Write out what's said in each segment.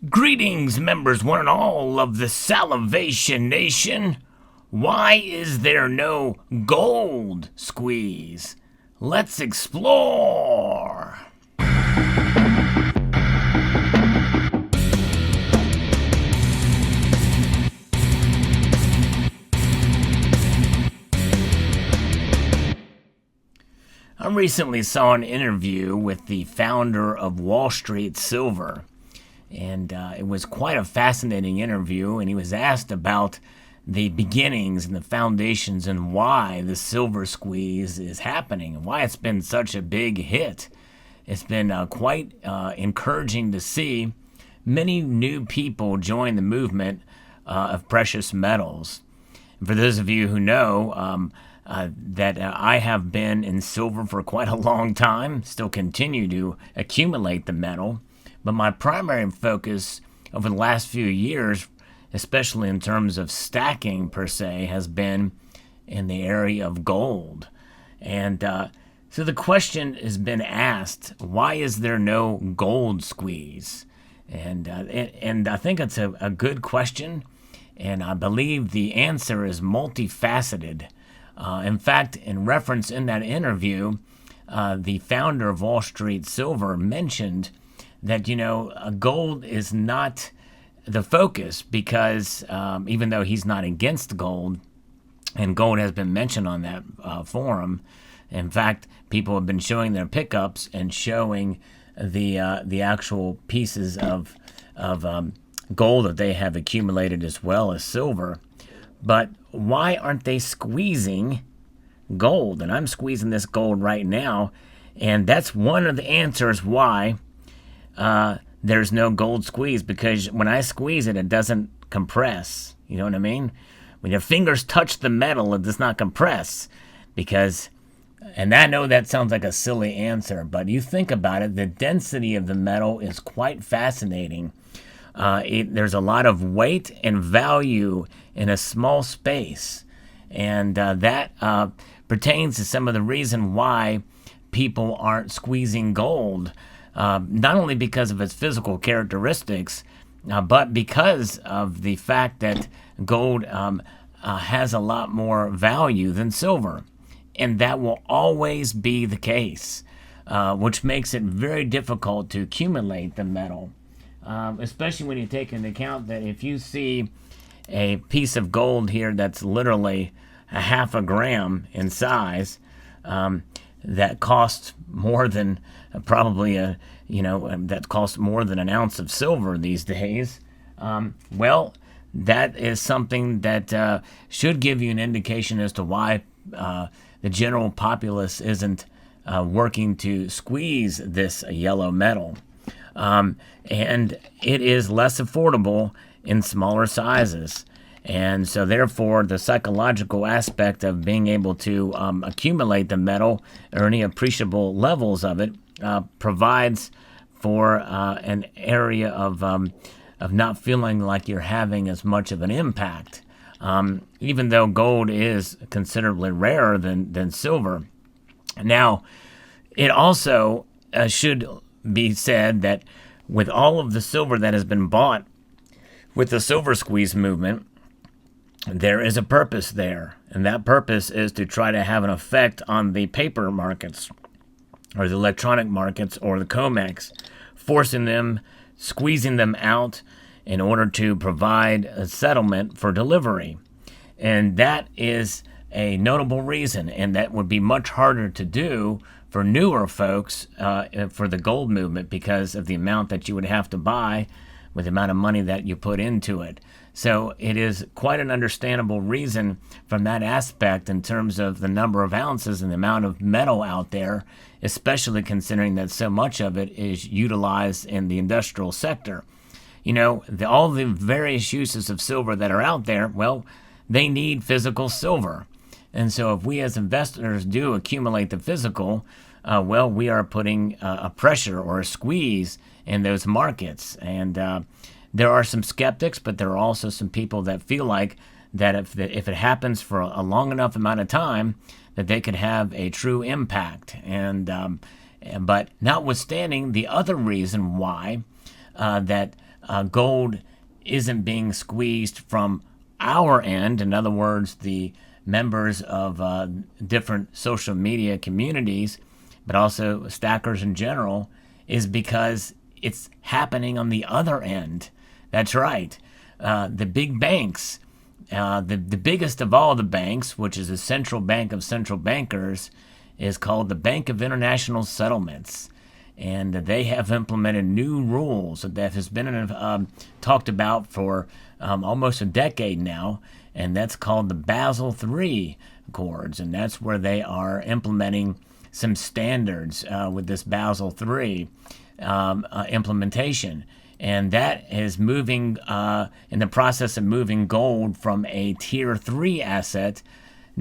Greetings, members one and all of the Salivation Nation. Why is there no gold squeeze? Let's explore. I recently saw an interview with the founder of Wall Street Silver. And it was quite a fascinating interview, and he was asked about the beginnings and the foundations and why the silver squeeze is happening and why it's been such a big hit. It's been quite encouraging to see many new people join the movement of precious metals. And for those of you who know that I have been in silver for quite a long time, still continue to accumulate the metal. But my primary focus over the last few years, especially in terms of stacking per se, has been in the area of gold. And so the question has been asked, why is there no gold squeeze? And I think it's a good question, and I believe the answer is multifaceted. In fact, in reference in that interview, the founder of Wall Street Silver mentioned that, gold is not the focus because even though he's not against gold, and gold has been mentioned on that forum, in fact, people have been showing their pickups and showing the actual pieces of gold that they have accumulated as well as silver. But why aren't they squeezing gold? And I'm squeezing this gold right now, and that's one of the answers why there's no gold squeeze, because when I squeeze it, it doesn't compress. You know what I mean? When your fingers touch the metal, it does not compress and I know that sounds like a silly answer, but you think about it, the density of the metal is quite fascinating. There's a lot of weight and value in a small space, and that pertains to some of the reason why people aren't squeezing gold. Not only because of its physical characteristics, but because of the fact that gold has a lot more value than silver. And that will always be the case, which makes it very difficult to accumulate the metal, especially when you take into account that if you see a piece of gold here that's literally a half a gram in size, that costs more than that costs more than an ounce of silver these days. Well, that is something that should give you an indication as to why the general populace isn't working to squeeze this yellow metal. And it is less affordable in smaller sizes. And so therefore, the psychological aspect of being able to accumulate the metal or any appreciable levels of it provides for an area of not feeling like you're having as much of an impact. Even though gold is considerably rarer than silver. Now, it also should be said that with all of the silver that has been bought with the silver squeeze movement, there is a purpose there, and that purpose is to try to have an effect on the paper markets or the electronic markets or the COMEX, forcing them, squeezing them out in order to provide a settlement for delivery. And that is a notable reason, and that would be much harder to do for newer folks for the gold movement because of the amount that you would have to buy with the amount of money that you put into it. So it is quite an understandable reason from that aspect in terms of the number of ounces and the amount of metal out there, especially considering that so much of it is utilized in the industrial sector. All the various uses of silver that are out there, well, they need physical silver. And so if we as investors do accumulate the physical, we are putting a pressure or a squeeze in those markets. And there are some skeptics, but there are also some people that feel like that if it happens for a long enough amount of time, that they could have a true impact. But notwithstanding the other reason why that gold isn't being squeezed from our end. In other words, the members of different social media communities, but also stackers in general, is because it's happening on the other end. That's right. The big banks, the biggest of all the banks, which is the central bank of central bankers, is called the Bank of International Settlements. And they have implemented new rules that has been talked about for almost a decade now, and that's called the Basel III Accords, and that's where they are implementing some standards with this Basel III implementation. And that is moving, in the process of moving gold from a Tier 3 asset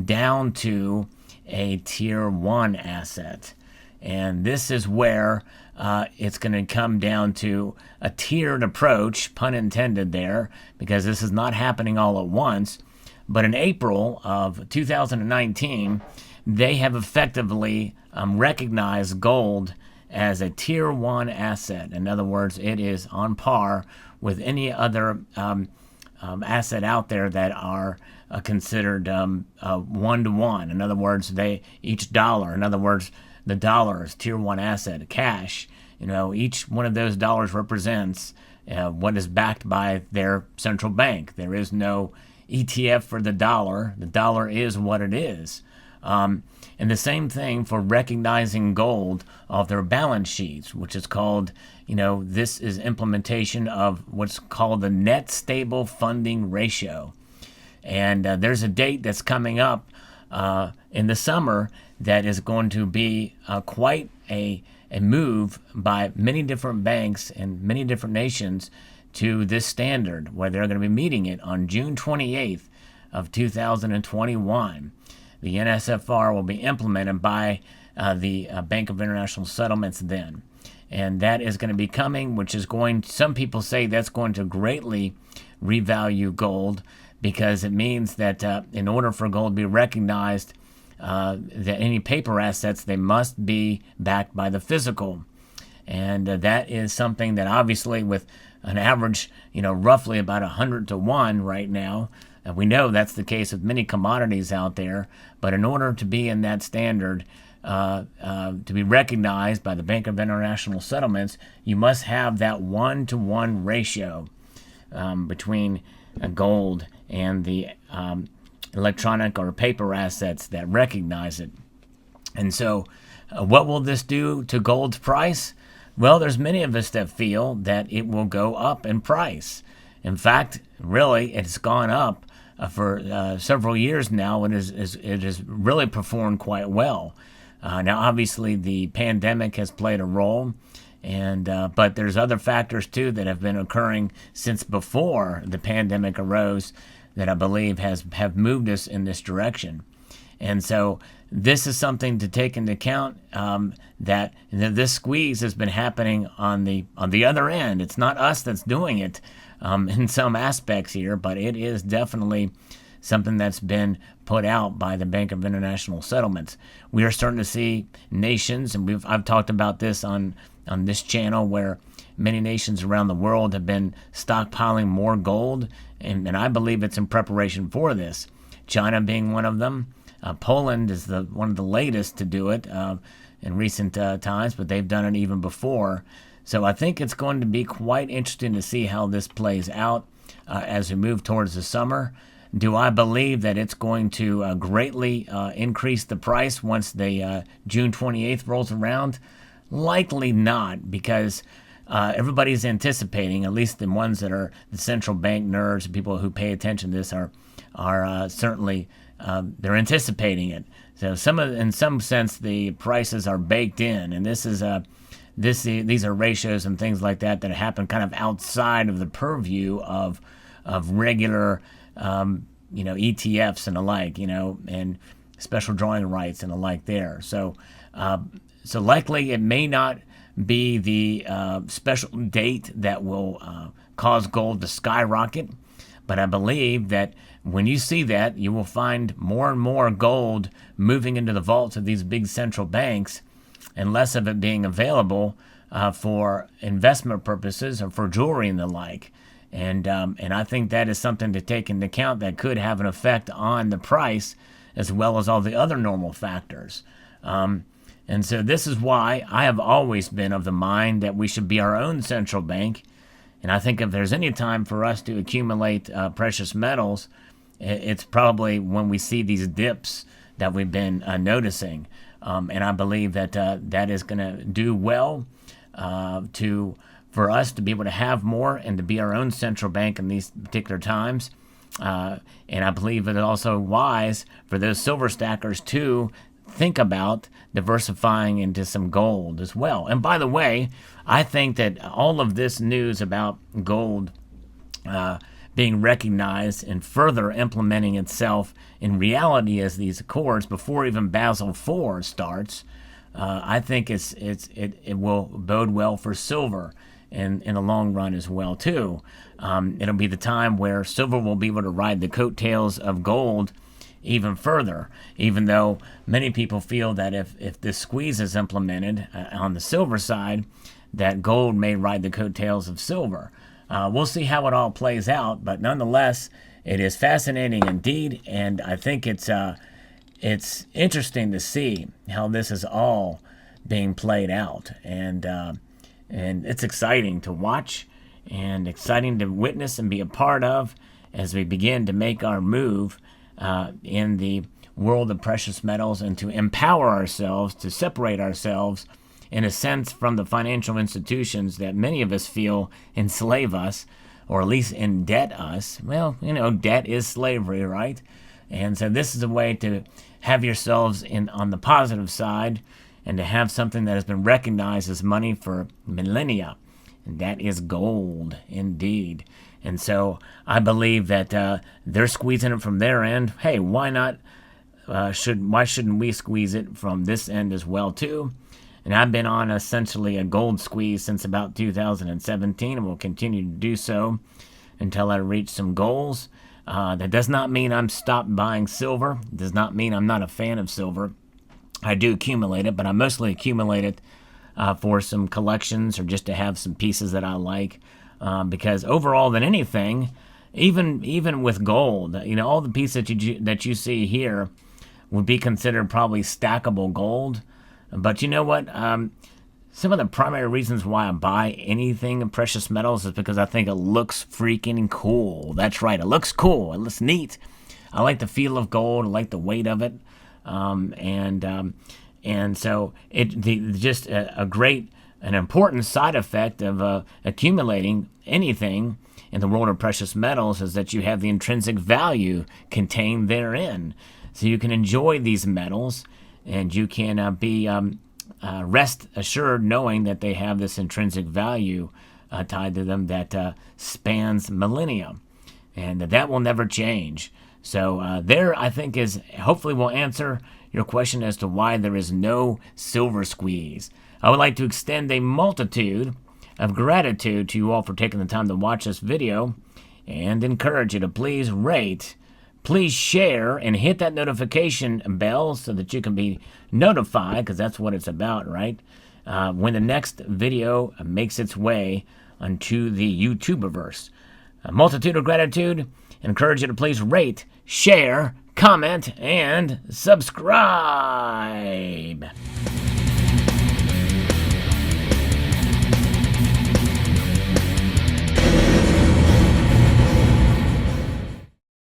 down to a Tier 1 asset. And this is where it's going to come down to a tiered approach, pun intended there, because this is not happening all at once. But in April of 2019, they have effectively recognized gold as a Tier 1 asset. In other words, it is on par with any other asset out there that are considered 1-to-1. In other words, each dollar, in other words, the dollar is Tier 1 asset, cash. Each one of those dollars represents what is backed by their central bank. There is no ETF for the dollar. The dollar is what it is. And the same thing for recognizing gold off their balance sheets, which is called, this is implementation of what's called the net stable funding ratio. And there's a date that's coming up in the summer that is going to be quite a move by many different banks and many different nations to this standard, where they're going to be meeting it on June 28th of 2021. The NSFR will be implemented by the Bank of International Settlements then. And that is going to be coming, which is some people say that's going to greatly revalue gold, because it means that in order for gold to be recognized, that any paper assets, they must be backed by the physical. And that is something that obviously with an average, roughly about 100-to-1 right now, we know that's the case with many commodities out there. But in order to be in that standard, to be recognized by the Bank of International Settlements, you must have that 1-to-1 ratio between gold and the electronic or paper assets that recognize it. And so what will this do to gold's price? Well, there's many of us that feel that it will go up in price. In fact, really, it's gone up for several years now, and it has really performed quite well. Now, obviously, the pandemic has played a role, but there's other factors too that have been occurring since before the pandemic arose that I believe have moved us in this direction. And so this is something to take into account, that this squeeze has been happening on the other end. It's not us that's doing it in some aspects here, but it is definitely something that's been put out by the Bank of International Settlements. We are starting to see nations, and I've talked about this on this channel, where many nations around the world have been stockpiling more gold, and I believe it's in preparation for this. China being one of them. Poland is one of the latest to do it in recent times, but they've done it even before. So I think it's going to be quite interesting to see how this plays out as we move towards the summer. Do I believe that it's going to greatly increase the price once the June 28th rolls around? Likely not, because everybody's anticipating, at least the ones that are the central bank nerds, people who pay attention to this are certainly they're anticipating it. So in some sense, the prices are baked in, and these are ratios and things like that happen kind of outside of the purview of regular ETFs and the like, and special drawing rights and the like there. So likely it may not be the special date that will cause gold to skyrocket, but I believe that when you see that, you will find more and more gold moving into the vaults of these big central banks, and less of it being available for investment purposes or for jewelry and the like. And I think that is something to take into account that could have an effect on the price as well as all the other normal factors. And so this is why I have always been of the mind that we should be our own central bank. And I think if there's any time for us to accumulate precious metals, it's probably when we see these dips that we've been noticing. And I believe that that is going to do well for us to be able to have more and to be our own central bank in these particular times. And I believe it is also wise for those silver stackers to think about diversifying into some gold as well. And by the way, I think that all of this news about gold being recognized and further implementing itself in reality as these accords before even Basel IV starts, I think it will bode well for silver in the long run as well too. It'll be the time where silver will be able to ride the coattails of gold even further, even though many people feel that if this squeeze is implemented on the silver side, that gold may ride the coattails of silver. We'll see how it all plays out, but nonetheless, it is fascinating indeed, and I think it's interesting to see how this is all being played out, and it's exciting to watch and exciting to witness and be a part of as we begin to make our move in the world of precious metals and to empower ourselves, to separate ourselves in a sense from the financial institutions that many of us feel enslave us, or at least indebt us. Well, debt is slavery, right? And so this is a way to have yourselves on the positive side and to have something that has been recognized as money for millennia, and that is gold indeed. And so I believe that they're squeezing it from their end. Hey, why not? Why shouldn't we squeeze it from this end as well too? And I've been on essentially a gold squeeze since about 2017, and will continue to do so until I reach some goals. That does not mean I'm stopped buying silver. It does not mean I'm not a fan of silver. I do accumulate it, but I mostly accumulate it for some collections or just to have some pieces that I like. Because overall, than anything, even with gold, all the pieces that you see here would be considered probably stackable gold. But you know what? Some of the primary reasons why I buy anything in precious metals is because I think it looks freaking cool. That's right, it looks cool. It looks neat. I like the feel of gold. I like the weight of it, and so just a great. An important side effect of accumulating anything in the world of precious metals is that you have the intrinsic value contained therein. So you can enjoy these metals, and you can be rest assured knowing that they have this intrinsic value tied to them that spans millennia, and that will never change. So there, I think, hopefully will answer your question as to why there is no silver squeeze. I would like to extend a multitude of gratitude to you all for taking the time to watch this video, and encourage you to please rate, please share, and hit that notification bell so that you can be notified, because that's what it's about, right? When the next video makes its way onto the YouTuberverse. A multitude of gratitude. Encourage you to please rate, share, comment, and subscribe.